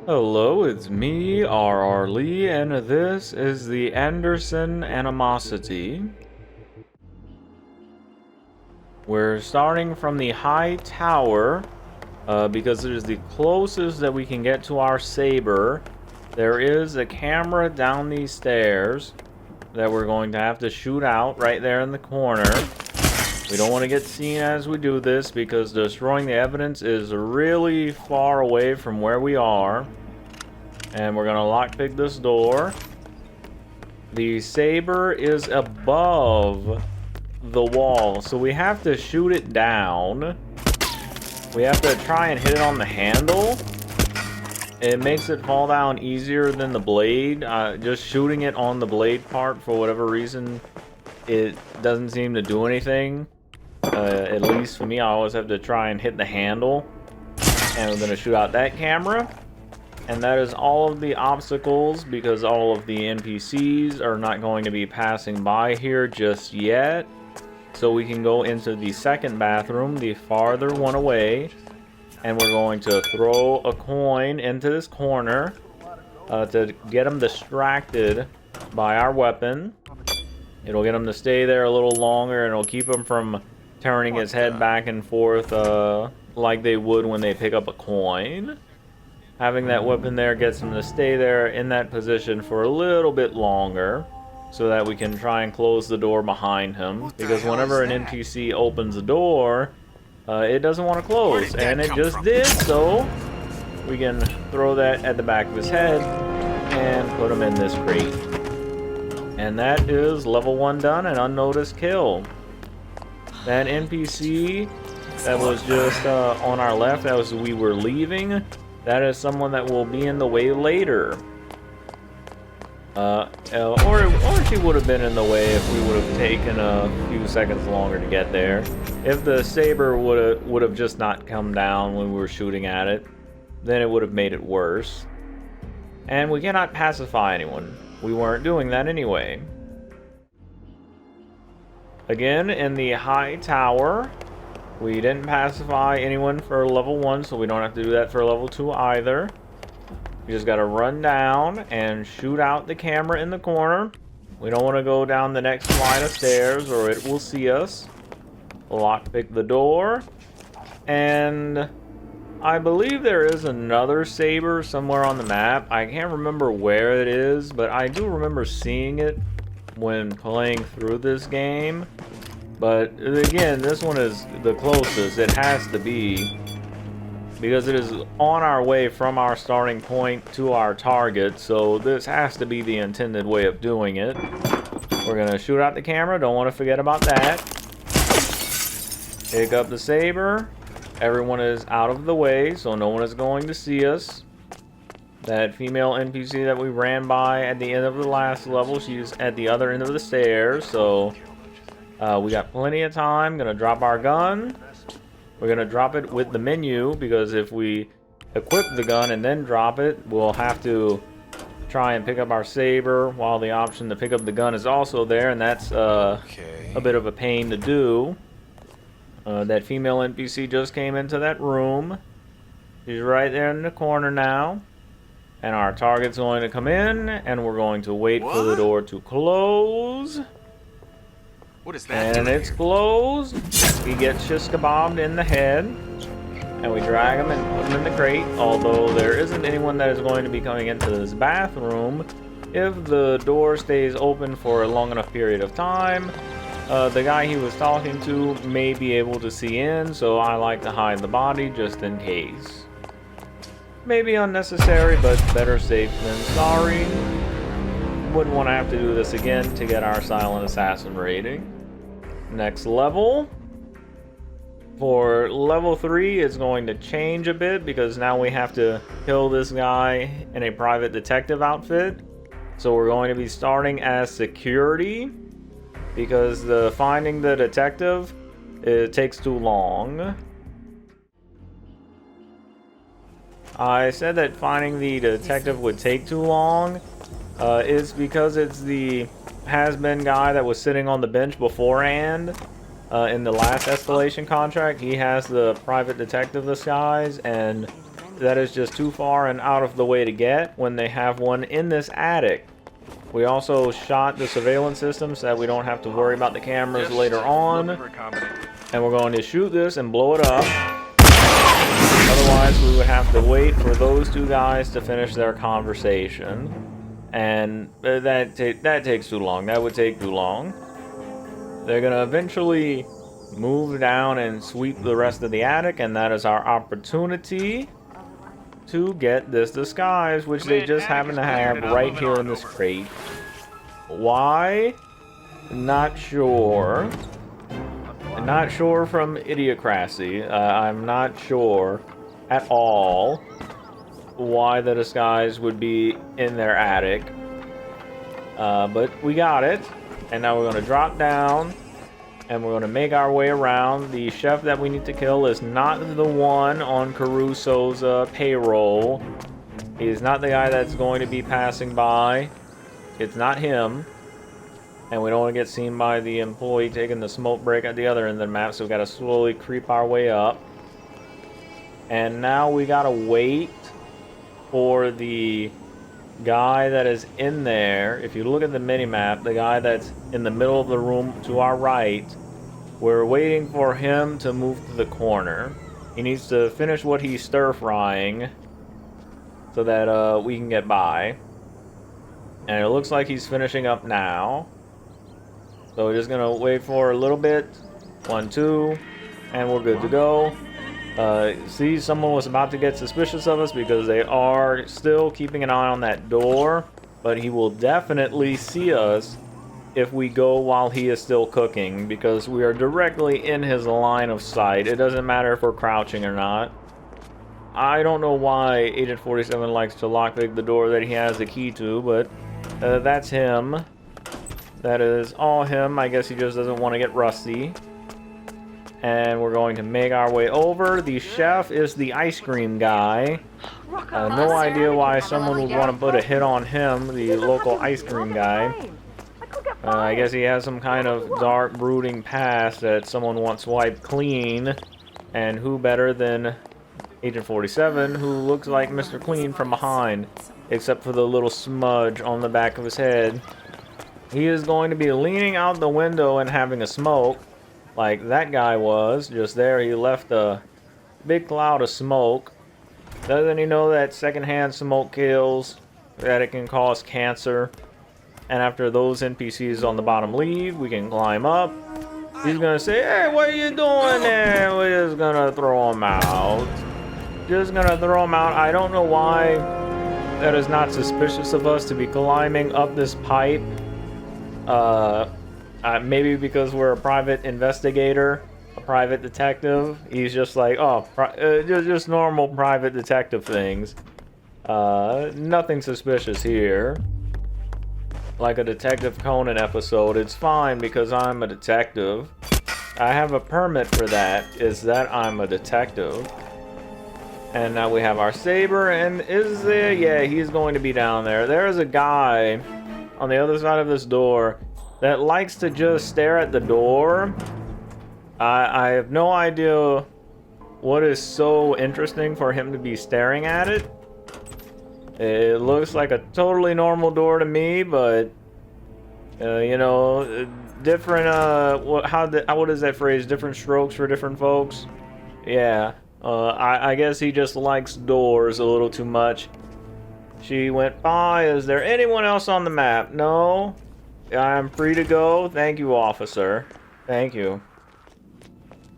Hello, it's me, R.R. Lee, and this is the Anderson Animosity. We're starting from the high tower, because it is the closest that we can get to our saber. There is a camera down these stairs that we're going to have to shoot out right there in the corner. We don't want to get seen as we do this because destroying the evidence is really far away from where we are. And we're gonna lockpick this door. The saber is above the wall, so we have to shoot it down. We have to try and hit it on the handle. It makes it fall down easier than the blade. Just shooting it on the blade part, for whatever reason, it doesn't seem to do anything. At least for me, I always have to try and hit the handle. And we're gonna shoot out that camera. And that is all of the obstacles, because all of the NPCs are not going to be passing by here just yet. So we can go into the second bathroom, the farther one away. And we're going to throw a coin into this corner to get them distracted by our weapon. It'll get him to stay there a little longer, and it'll keep him from turning his head back and forth like they would when they pick up a coin. Having that weapon there gets him to stay there in that position for a little bit longer, so that we can try and close the door behind him. Because whenever an NPC opens the door, it doesn't want to close, and it just did, so we can throw that at the back of his head and put him in this crate. And that is level 1 done, an unnoticed kill. That NPC that was just on our left as we were leaving, that is someone that will be in the way later. Or she would have been in the way if we would have taken a few seconds longer to get there. If the saber would have just not come down when we were shooting at it, then it would have made it worse. And we cannot pacify anyone. We weren't doing that anyway. Again, in the high tower, we didn't pacify anyone for level 1, so we don't have to do that for level 2 either. We just gotta run down and shoot out the camera in the corner. We don't want to go down the next flight of stairs or it will see us. Lockpick the door. And I believe there is another saber somewhere on the map. I can't remember where it is, but I do remember seeing it when playing through this game. But again, this one is the closest. It has to be, because it is on our way from our starting point to our target. So this has to be the intended way of doing it. We're gonna shoot out the camera. Don't want to forget about that. Pick up the saber. Everyone is out of the way, so no one is going to see us. That female NPC that we ran by at the end of the last level, she's at the other end of the stairs, so we got plenty of time. Gonna drop our gun. We're gonna drop it with the menu, because if we equip the gun and then drop it, we'll have to try and pick up our saber while the option to pick up the gun is also there, and that's a bit of a pain to do. That female NPC just came into that room. She's right there in the corner now. And our target's going to come in, and we're going to wait for the door to close. What is that? And it's closed. He gets shish-kebabbed in the head. And we drag him and put him in the crate. Although there isn't anyone that is going to be coming into this bathroom. If the door stays open for a long enough period of time, the guy he was talking to may be able to see in, so I like to hide the body just in case. Maybe unnecessary, but better safe than sorry. Wouldn't want to have to do this again to get our silent assassin rating. Next level. For level 3, it's going to change a bit, because now we have to kill this guy in a private detective outfit. So we're going to be starting as security, because finding the detective, it takes too long. I said that finding the detective would take too long is because it's the has-been guy that was sitting on the bench beforehand in the last escalation contract. He has the private detective disguise, and that is just too far and out of the way to get when they have one in this attic. We also shot the surveillance system so that we don't have to worry about the cameras later on. And we're going to shoot this and blow it up. Otherwise, we would have to wait for those two guys to finish their conversation. And that takes too long. That would take too long. They're going to eventually move down and sweep the rest of the attic, and that is our opportunity to get this disguise, which they just happen to have right here in this crate. Why? Not sure. Not sure from Idiocracy. I'm not sure at all why the disguise would be in their attic. But we got it. And now we're going to drop down. And we're going to make our way around. The chef that we need to kill is not the one on Caruso's payroll. He is not the guy that's going to be passing by. It's not him. And we don't want to get seen by the employee taking the smoke break at the other end of the map, so we got to slowly creep our way up. And now we got to wait for the guy that is in there. If you look at the mini-map, the guy that's in the middle of the room to our right, we're waiting for him to move to the corner. He needs to finish what he's stir-frying so that we can get by. And it looks like he's finishing up now. So we're just gonna wait for a little bit. 1, 2, and we're good to go. See, someone was about to get suspicious of us because they are still keeping an eye on that door. But he will definitely see us if we go while he is still cooking, because we are directly in his line of sight. It doesn't matter if we're crouching or not. I don't know why Agent 47 likes to lockpick the door that he has the key to, but that's him. That is all him. I guess he just doesn't want to get rusty. And we're going to make our way over. The chef is the ice cream guy. No idea why someone would want to put a hit on him, the local ice cream guy. I guess he has some kind of dark, brooding past that someone wants wiped clean. And who better than Agent 47, who looks like Mr. Clean from behind, except for the little smudge on the back of his head. He is going to be leaning out the window and having a smoke, like that guy was. Just there, he left a big cloud of smoke. Doesn't he know that secondhand smoke kills, that it can cause cancer? And after those NPCs on the bottom leave, we can climb up. He's gonna say, "Hey, what are you doing there?" We're just gonna throw him out. Just gonna throw him out. I don't know why that is not suspicious of us to be climbing up this pipe. Maybe because we're a private investigator, a private detective. He's just like, oh, just normal private detective things. Nothing suspicious here. Like a Detective Conan episode, it's fine because I'm a detective. I have a permit for that, is that I'm a detective. And now we have our saber, and is there? Yeah, he's going to be down there. There's a guy on the other side of this door that likes to just stare at the door. I have no idea what is so interesting for him to be staring at it. It looks like a totally normal door to me, but you know, different. What is that phrase? Different strokes for different folks. Yeah. I guess he just likes doors a little too much. She went by. Is there anyone else on the map? No. I'm free to go. Thank you, officer. Thank you.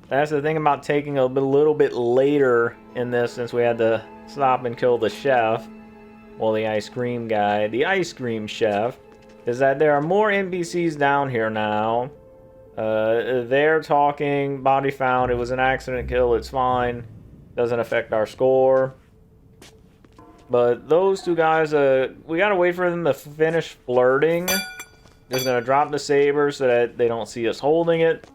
That's the thing about taking a little bit later in this, since we had to stop and kill the chef. Well, the ice cream guy. The ice cream chef. Is that there are more NPCs down here now. They're talking. Body found. It was an accident kill. It's fine. Doesn't affect our score. But those two guys, we gotta wait for them to finish flirting. Just gonna drop the saber so that they don't see us holding it.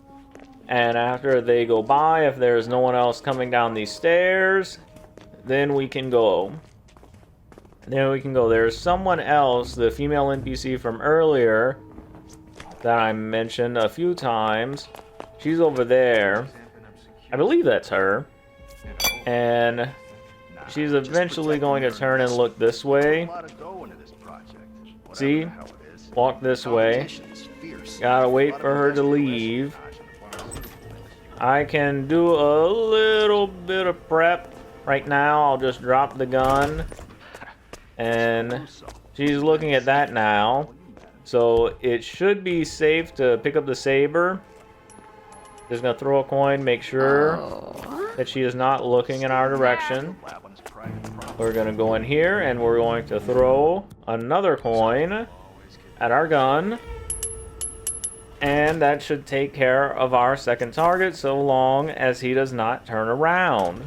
And after they go by, if there's no one else coming down these stairs, then we can go. There's someone else, the female NPC from earlier, that I mentioned a few times. She's over there. I believe that's her. And she's eventually going to turn and look this way. See? Walk this way. Gotta wait for her to leave. I can do a little bit of prep. Right now, I'll just drop the gun. And she's looking at that now. So it should be safe to pick up the saber. Just gonna throw a coin, make sure that she is not looking in our direction. We're gonna go in here and we're going to throw another coin at our gun. And that should take care of our second target so long as he does not turn around.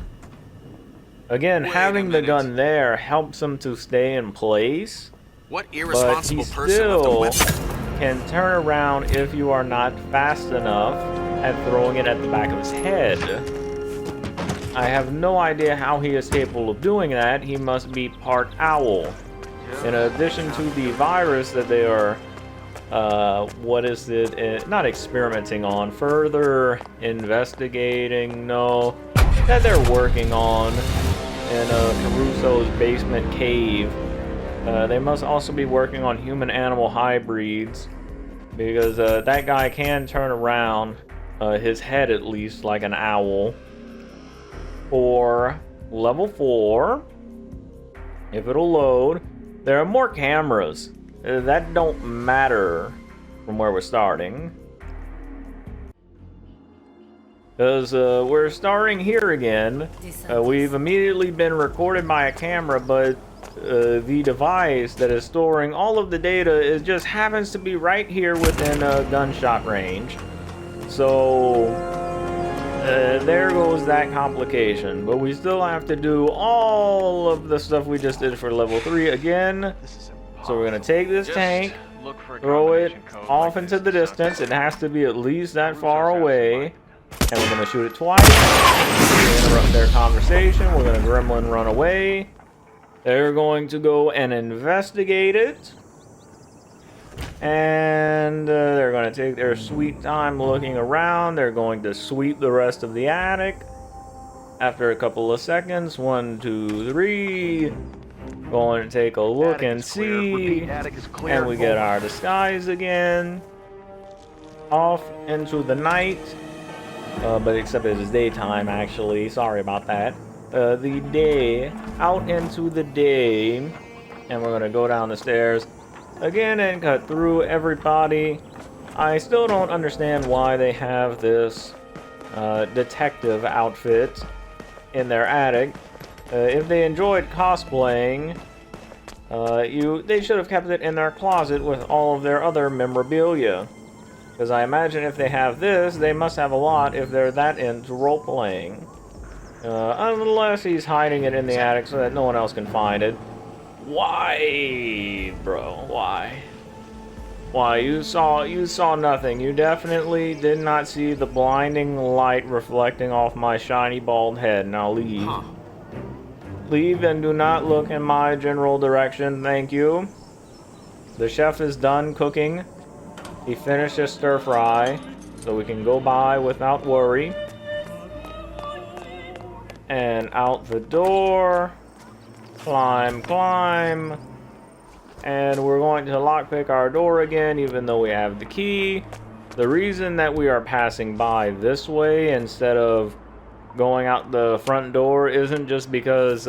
Again, having the gun there helps him to stay in place. What But he irresponsible person left a still weapon? can turn around if you are not fast enough at throwing it at the back of his head. I have no idea how he is capable of doing that. He must be part owl. In addition to the virus that they are, what is it? Not experimenting on, further investigating, no, that they're working on in Caruso's basement cave. They must also be working on human-animal hybrids, because that guy can turn around, his head at least, like an owl. For level 4, if it'll load, there are more cameras. That don't matter from where we're starting. Because we're starting here again. We've immediately been recorded by a camera, but the device that is storing all of the data just happens to be right here within gunshot range. So there goes that complication. But we still have to do all of the stuff we just did for level 3 again. So we're going to take this tank, throw it off into the distance. It has to be at least that far away. And we're going to shoot it twice. We're going to interrupt their conversation. We're going to gremlin run away. They're going to go and investigate it. And they're going to take their sweet time looking around. They're going to sweep the rest of the attic. After a couple of seconds, 1, 2, 3. Going to take a look and see. And we get our disguise again. Off into the night. But except it is daytime, actually. Sorry about that. The day. Out into the day. And we're going to go down the stairs again and cut through everybody. I still don't understand why they have this detective outfit in their attic. If they enjoyed cosplaying, they should have kept it in their closet with all of their other memorabilia. Because I imagine if they have this, they must have a lot if they're that into role-playing. Unless he's hiding it in the attic so that no one else can find it. Why, bro? Why? Why? You saw nothing. You definitely did not see the blinding light reflecting off my shiny bald head. Now leave. Leave and do not look in my general direction. Thank you. The chef is done cooking. He finished his stir fry, so we can go by without worry. And out the door. Climb, climb. And we're going to lockpick our door again, even though we have the key. The reason that we are passing by this way instead of going out the front door isn't just because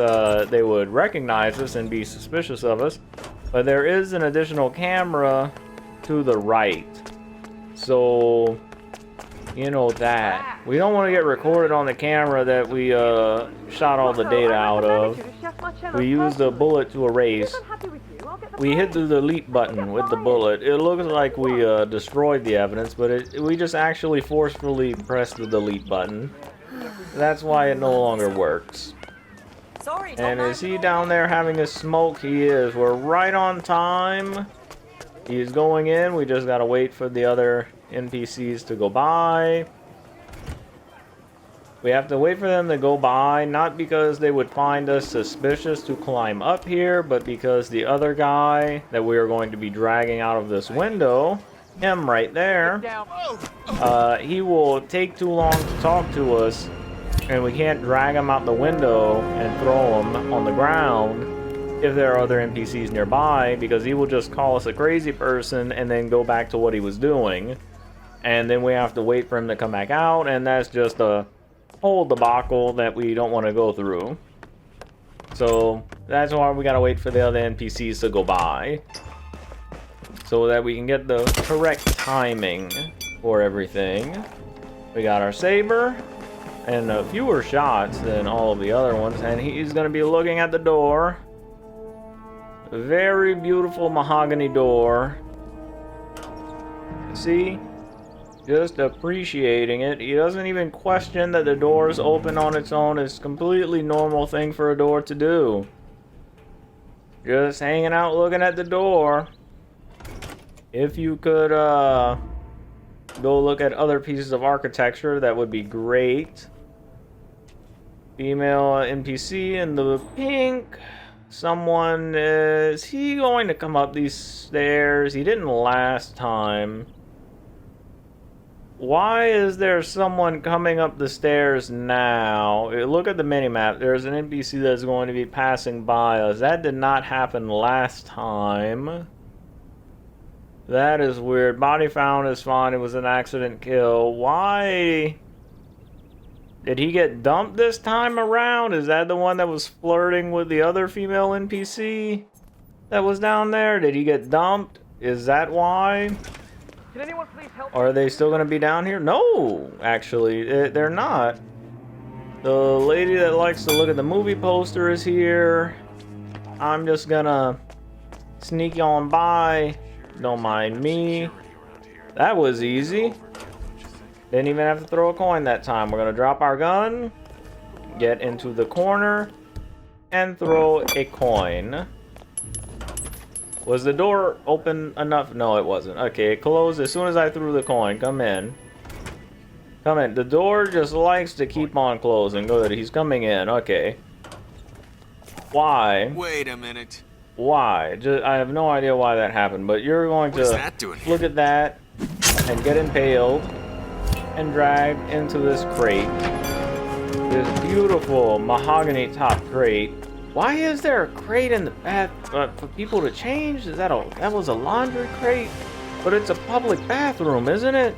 they would recognize us and be suspicious of us, but there is an additional camera to the right. So, you know that. We don't want to get recorded on the camera that we shot all the data out of. We used a bullet to erase. We hit the delete button with the bullet. It looks like we destroyed the evidence, but we just actually forcefully pressed the delete button. That's why it no longer works. And is he down there having a smoke? He is. We're right on time. He's going in. We just gotta wait for the other NPCs to go by. We have to wait for them to go by, not because they would find us suspicious to climb up here, but because the other guy that we are going to be dragging out of this window, him right there, he will take too long to talk to us, And we can't drag him out the window and throw him on the ground if there are other NPCs nearby, because he will just call us a crazy person and then go back to what he was doing. And then we have to wait for him to come back out, and that's just a whole debacle that we don't want to go through. So that's why we gotta wait for the other NPCs to go by, so that we can get the correct timing for everything. We got our saber, and fewer shots than all of the other ones, and he's gonna be looking at the door. Very beautiful mahogany door. See? Just appreciating it. He doesn't even question that the door is open on its own. It's a completely normal thing for a door to do. Just hanging out looking at the door. If you could go look at other pieces of architecture, that would be great. Female NPC in the pink. Someone is he going to come up these stairs? He didn't last time. Why is there someone coming up the stairs now? Look at the minimap. There's an NPC that's going to be passing by us. That did not happen last time. That is weird. Body found is fine. It was an accident kill. Why? Did he get dumped this time around? Is that the one that was flirting with the other female NPC that was down there? Did he get dumped? Is that why? Can anyone please help? Are they still going to be down here? No, actually, they're not. The lady that likes to look at the movie poster is here. I'm just gonna sneak on by. Don't mind me. That was easy. Didn't even have to throw a coin that time. We're gonna drop our gun, get into the corner, and throw a coin. Was the door open enough? No, it wasn't. Okay, it closed as soon as I threw the coin. Come in. Come in. The door just likes to keep on closing. Good, he's coming in. Okay. Why? Wait a minute. Why? I have no idea why that happened, but you're going What is to that doing here? look at that and get impaled and dragged into this crate. This beautiful mahogany top crate. Why is there a crate in the bath for people to change? That was a laundry crate? But it's a public bathroom, isn't it?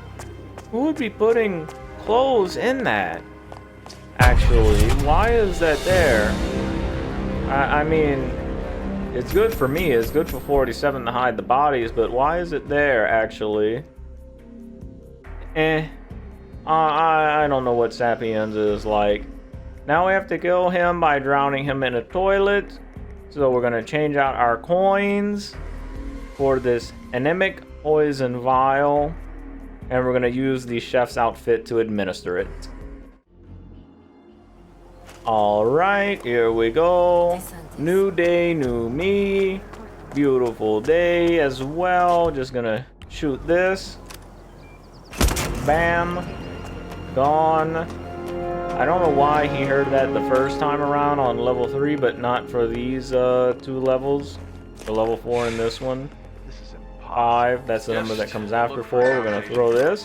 Who would be putting clothes in that? Actually, why is that there? I mean, it's good for me. It's good for 47 to hide the bodies, but why is it there, actually? I don't know what Sapiens is like. Now we have to kill him by drowning him in a toilet. So we're going to change out our coins for this anemic poison vial. And we're going to use the chef's outfit to administer it. Alright, here we go. New day, new me. Beautiful day as well. Just going to shoot this. Bam. Gone. I don't know why he heard that the first time around on level 3, but not for these 2 levels. The level 4 in this one. 5, that's the number that comes after 4. We're gonna throw this.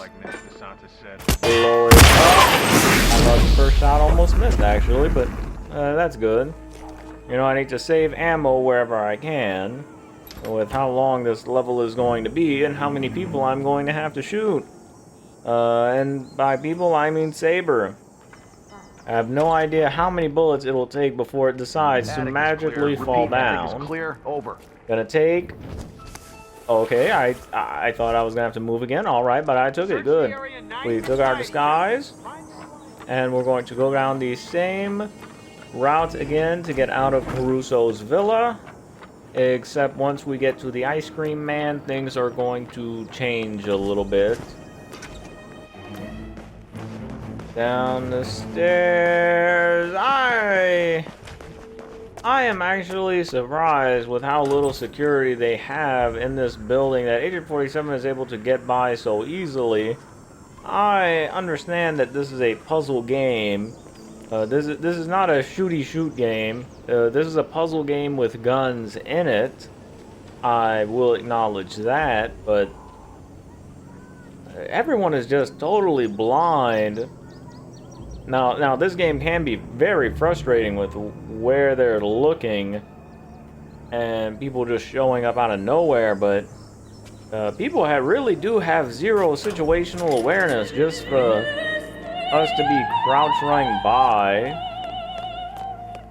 Blow it up. I thought the first shot almost missed actually, but that's good. You know, I need to save ammo wherever I can. With how long this level is going to be and how many people I'm going to have to shoot. And by people, I mean Saber. I have no idea how many bullets it will take before it decides to magically fall down. Clear. Over. Gonna take... Okay, I thought I was gonna have to move again. Alright, but I took it. Good. We took our disguise. And we're going to go down the same route again to get out of Caruso's villa. Except once we get to the ice cream man, things are going to change a little bit. Down the stairs. I am actually surprised with how little security they have in this building that Agent 47 is able to get by so easily. I understand that this is a puzzle game. This is not a shooty shoot game. This is a puzzle game with guns in it. I will acknowledge that, but everyone is just totally blind Now this game can be very frustrating with where they're looking and people just showing up out of nowhere, but people really do have zero situational awareness just for us to be crouch running by.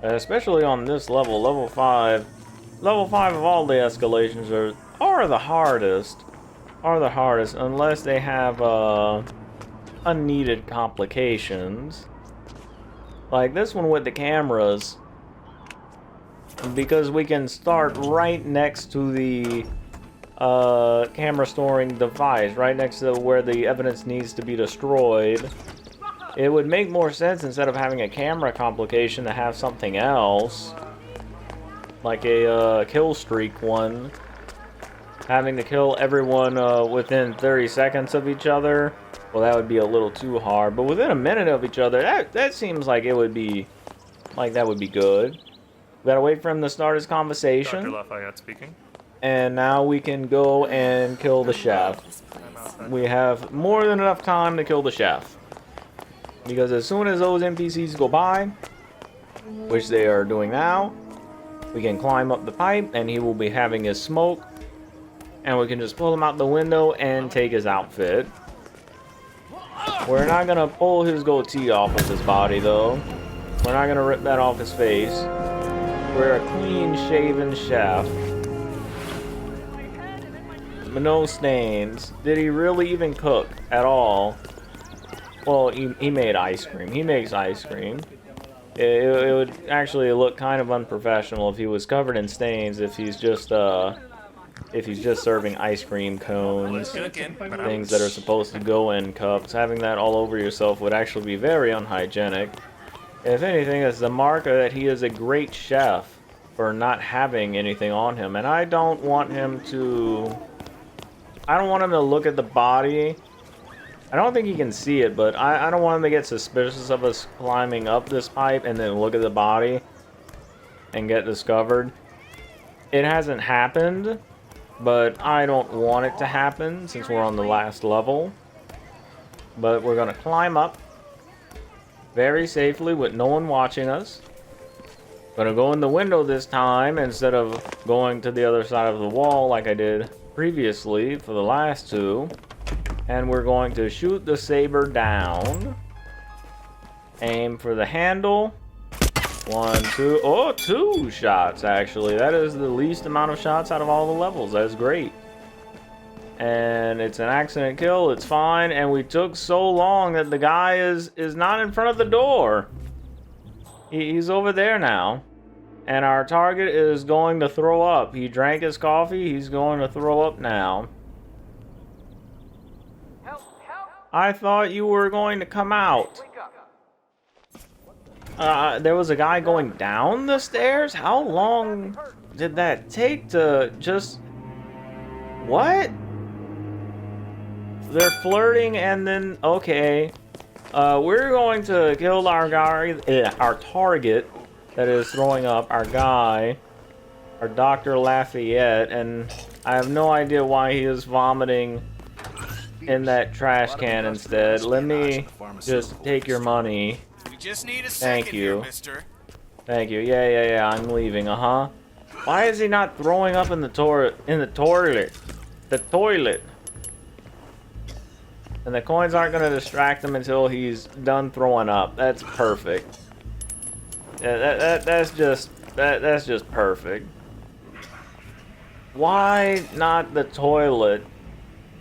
Especially on this level, level 5. Level 5 of all the escalations are the hardest. Unless they have unneeded complications. Like this one with the cameras. Because we can start right next to the camera storing device, right next to where the evidence needs to be destroyed. It would make more sense instead of having a camera complication to have something else. Like a kill streak one. Having to kill everyone within 30 seconds of each other. Well, that would be a little too hard. But within a minute of each other, that seems like it would be... like that would be good. We gotta wait for him to start his conversation. Dr. Lafayette speaking. And now we can go and kill the chef. We have more than enough time to kill the chef. Because as soon as those NPCs go by, which they are doing now, we can climb up the pipe and he will be having his smoke. And we can just pull him out the window and take his outfit. We're not gonna pull his goatee off of his body though. We're not gonna rip that off his face. We're a clean-shaven chef. No stains. Did he really even cook at all? Well, he made ice cream. He makes ice cream. It would actually look kind of unprofessional if he was covered in stains. If he's just serving ice cream cones, things that are supposed to go in cups. Having that all over yourself would actually be very unhygienic. If anything, it's the marker that he is a great chef for not having anything on him. And I don't want him to look at the body. I don't think he can see it, but I don't want him to get suspicious of us climbing up this pipe and then look at the body and get discovered. It hasn't happened, but I don't want it to happen since we're on the last level. But we're gonna climb up very safely with no one watching us. Gonna go in the window this time instead of going to the other side of the wall like I did previously for the last two. And we're going to shoot the saber down. Aim for the handle. 1, 2. Oh, 2 shots actually. That is the least amount of shots out of all the levels. That's great. And it's an accident kill. It's fine. And we took so long that the guy is not in front of the door. He's over there now. And our target is going to throw up. He drank his coffee. He's going to throw up now. I thought you were going to come out. There was a guy going down the stairs? How long did that take to just... What? They're flirting and then... Okay. We're going to kill our guy... our target that is throwing up. Our guy. Our Dr. Lafayette. And I have no idea why he is vomiting in that trash can instead. Let me just take your money. Just need a Thank you. here, mister. Thank you. Yeah, I'm leaving. Why is he not throwing up in the toilet? The toilet. And the coins aren't going to distract him until he's done throwing up. That's perfect. Yeah, that's just perfect. Why not the toilet?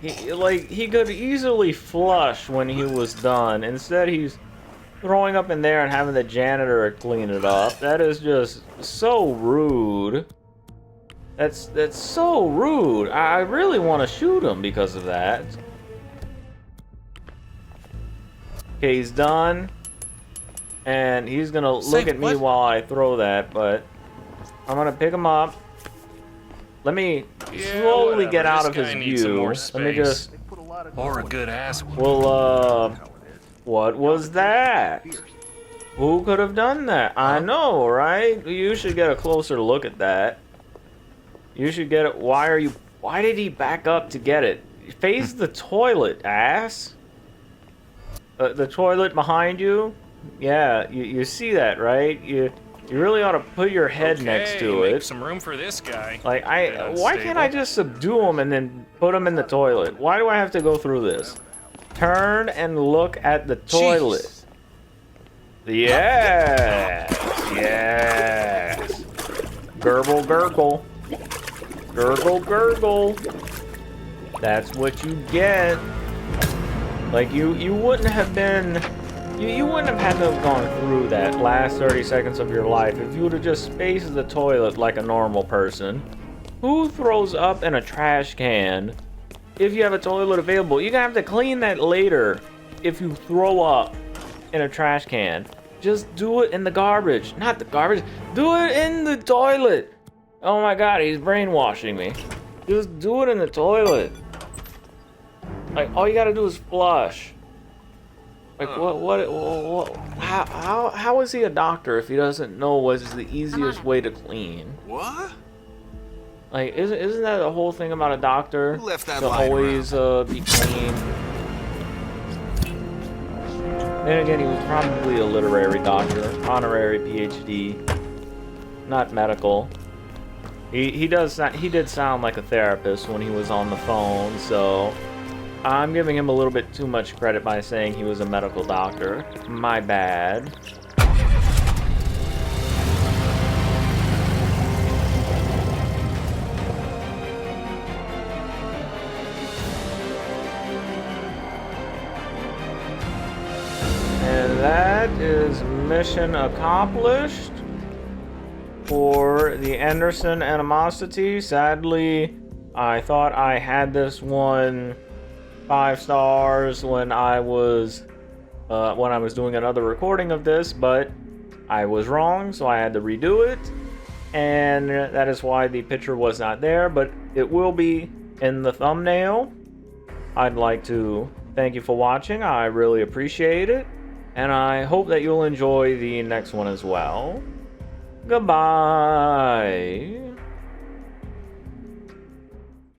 He could easily flush when he was done. Instead, he's throwing up in there and having the janitor clean it up. That is just so rude. That's so rude. I really want to shoot him because of that. Okay, he's done. And he's gonna look at me while I throw that, but I'm gonna pick him up. Let me slowly get out of his view. Let me just... Or a good ass. Well, what was that? Who could have done that? I know, right? You should get a closer look at that. You should get it. Why did he back up to get it? Face the toilet, ass. The toilet behind you? Yeah, you see that, right? You really ought to put your head next to make it. some room for this guy. Like, Bit why can't I unstable. just subdue him and then put him in the toilet? Why do I have to go through this? Turn and look at the toilet. Yes, yes. Gurgle, gurgle. Gurgle, gurgle. That's what you get. Like, you wouldn't have been... You wouldn't have had to have gone through that last 30 seconds of your life if you would have just spaced the toilet like a normal person. Who throws up in a trash can if you have a toilet available? You're gonna have to clean that later if you throw up in a trash can. Just do it in the garbage. Not the garbage. Do it in the toilet. Oh my god, he's brainwashing me. Just do it in the toilet. Like, all you gotta do is flush. Like, how is he a doctor if he doesn't know what is the easiest way to clean? What? Like, isn't that the whole thing about a doctor? Who left that To lying always be clean. Then again, he was probably a literary doctor, honorary PhD, not medical. He did sound like a therapist when he was on the phone, so I'm giving him a little bit too much credit by saying he was a medical doctor. My bad. And that is mission accomplished for the Anderson Animosity. Sadly, I thought I had this one 5 stars when I was doing another recording of this, but I was wrong, so I had to redo it, and that is why the picture was not there, but it will be in the thumbnail. I'd like to thank you for watching. I really appreciate it, and I hope that you'll enjoy the next one as well. Goodbye.